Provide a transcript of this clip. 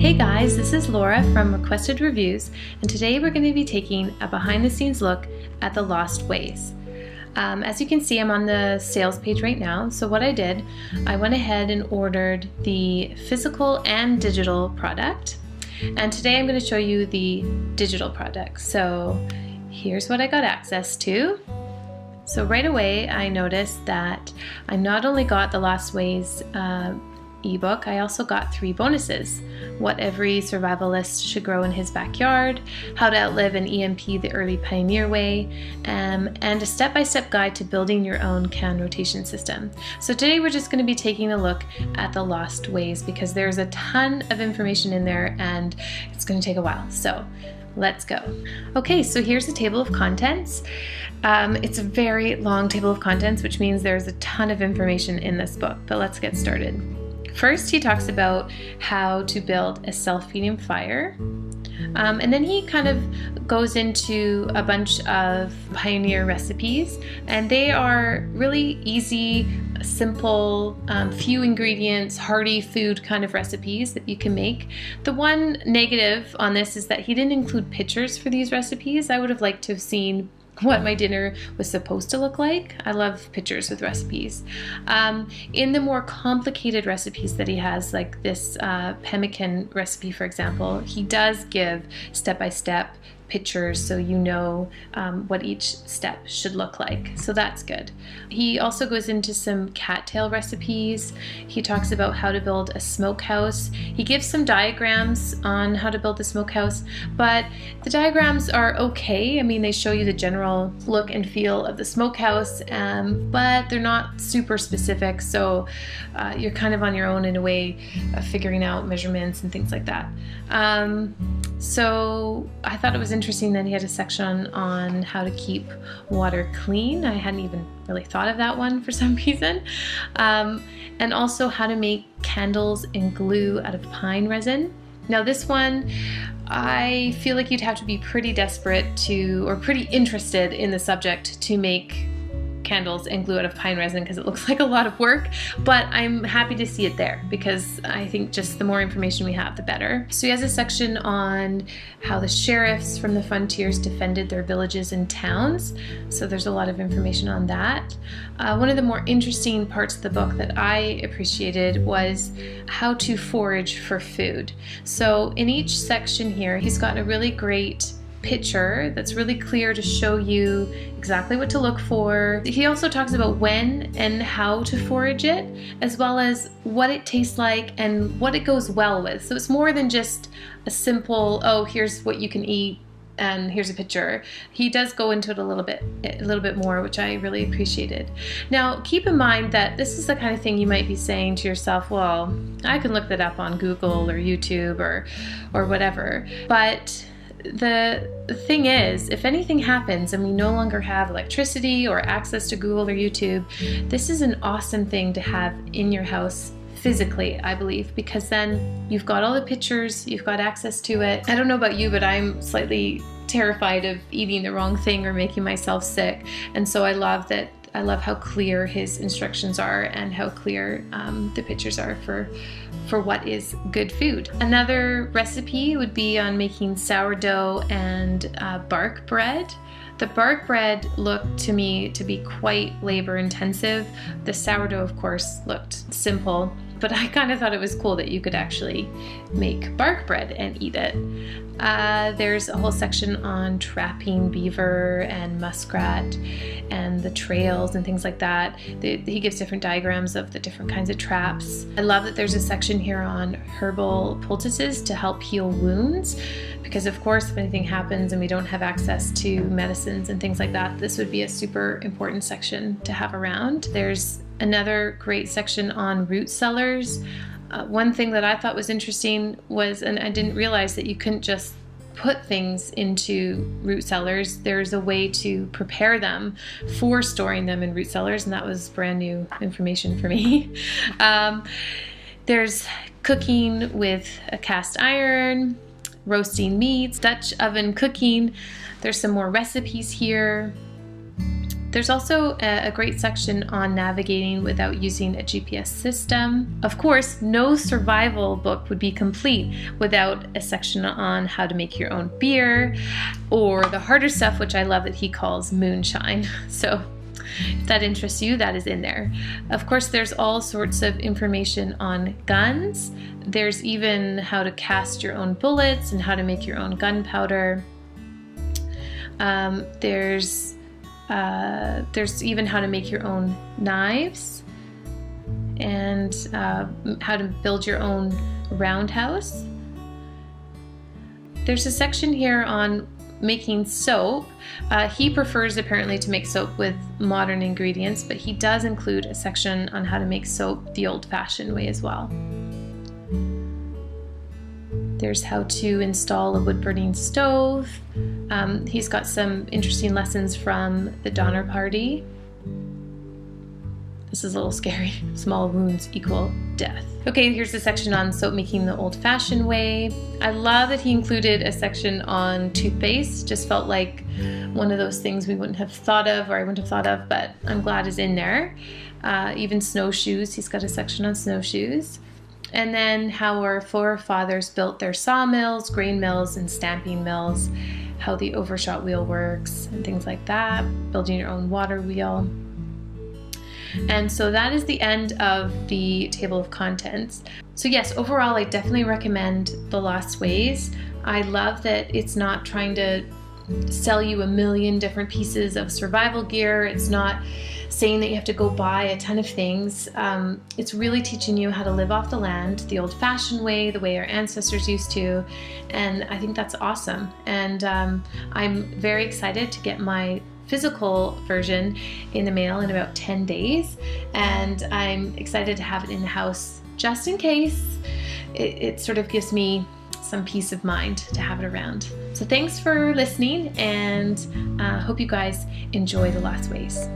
Hey guys, this is Laura from Requested Reviews, and today we're going to be taking a behind-the-scenes look at the Lost Ways. As you can see, I'm on the sales page right now, so what I did, I went ahead and ordered the physical and digital product, and today I'm going to show you the digital product. So here's what I got access to. So right away I noticed that I not only got the Lost Ways ebook, I also got 3 bonuses. What every survivalist should grow in his backyard, how to outlive an EMP the early pioneer way, and a step-by-step guide to building your own can rotation system. So today we're just going to be taking a look at the Lost Ways because there's a ton of information in there and it's going to take a while. So let's go. Okay, so here's the table of contents. It's a very long table of contents, which means there's a ton of information in this book, but let's get started. First, he talks about how to build a self-feeding fire, and then he kind of goes into a bunch of pioneer recipes, and they are really easy, simple, few ingredients, hearty food kind of recipes that you can make. The one negative on this is that he didn't include pictures for these recipes. I would have liked to have seen what my dinner was supposed to look like. I love pictures with recipes. In the more complicated recipes that he has, like this pemmican recipe, for example, he does give step-by-step pictures so you know what each step should look like. So that's good. He also goes into some cattail recipes. He talks about how to build a smokehouse. He gives some diagrams on how to build the smokehouse, but the diagrams are okay. I mean, they show you the general look and feel of the smokehouse, but they're not super specific, so you're kind of on your own in a way of figuring out measurements and things like that. So I thought it was interesting that he had a section on how to keep water clean. I hadn't even really thought of that one for some reason. And also how to make candles and glue out of pine resin. Now this one, I feel like you'd have to be pretty desperate to, or pretty interested in the subject to make candles and glue out of pine resin because it looks like a lot of work, but I'm happy to see it there because I think just the more information we have, the better. So he has a section on how the sheriffs from the frontiers defended their villages and towns. So there's a lot of information on that. One of the more interesting parts of the book that I appreciated was how to forage for food. So in each section here, he's got a really great picture that's really clear to show you exactly what to look for. He also talks about when and how to forage it, as well as what it tastes like and what it goes well with. So it's more than just a simple, oh, here's what you can eat and here's a picture. He does go into it a little bit more, which I really appreciated. Now, keep in mind that this is the kind of thing you might be saying to yourself, well, I can look that up on Google or YouTube or whatever, but the thing is, if anything happens and we no longer have electricity or access to Google or YouTube, this is an awesome thing to have in your house physically, I believe, because then you've got all the pictures, you've got access to it. I don't know about you, but I'm slightly terrified of eating the wrong thing or making myself sick, and so I love how clear his instructions are and how clear the pictures are for what is good food. Another recipe would be on making sourdough and bark bread. The bark bread looked to me to be quite labor intensive. The sourdough, of course, looked simple, but I kind of thought it was cool that you could actually make bark bread and eat it. There's a whole section on trapping beaver and muskrat and the trails and things like that. He gives different diagrams of the different kinds of traps. I love that there's a section here on herbal poultices to help heal wounds, because of course if anything happens and we don't have access to medicines and things like that, this would be a super important section to have around. There's another great section on root cellars. One thing that I thought was interesting was, and I didn't realize that you couldn't just put things into root cellars. There's a way to prepare them for storing them in root cellars, and that was brand new information for me. There's cooking with a cast iron, roasting meats, Dutch oven cooking. There's some more recipes here. There's also a great section on navigating without using a GPS system. Of course, no survival book would be complete without a section on how to make your own beer, or the harder stuff, which I love, that he calls moonshine. So if that interests you, that is in there. Of course, there's all sorts of information on guns. There's even how to cast your own bullets and how to make your own gunpowder. There's even how to make your own knives, and how to build your own roundhouse. There's a section here on making soap. He prefers apparently to make soap with modern ingredients, but he does include a section on how to make soap the old-fashioned way as well. There's how to install a wood-burning stove. He's got some interesting lessons from the Donner Party. This is a little scary. Small wounds equal death. Okay, here's a section on soap making the old-fashioned way. I love that he included a section on toothpaste. Just felt like one of those things we wouldn't have thought of, or I wouldn't have thought of, but I'm glad is in there. Even snowshoes. He's got a section on snowshoes. And then how our forefathers built their sawmills, grain mills, and stamping mills, how the overshot wheel works, and things like that, building your own water wheel. And so that is the end of the table of contents. So yes, overall, I definitely recommend The Lost Ways. I love that it's not trying to sell you a million different pieces of survival gear. It's not saying that you have to go buy a ton of things. It's really teaching you how to live off the land, the old-fashioned way, the way our ancestors used to, and I think that's awesome. And I'm very excited to get my physical version in the mail in about 10 days, and I'm excited to have it in the house just in case. It sort of gives me some peace of mind to have it around. So thanks for listening, and hope you guys enjoy The Lost Ways.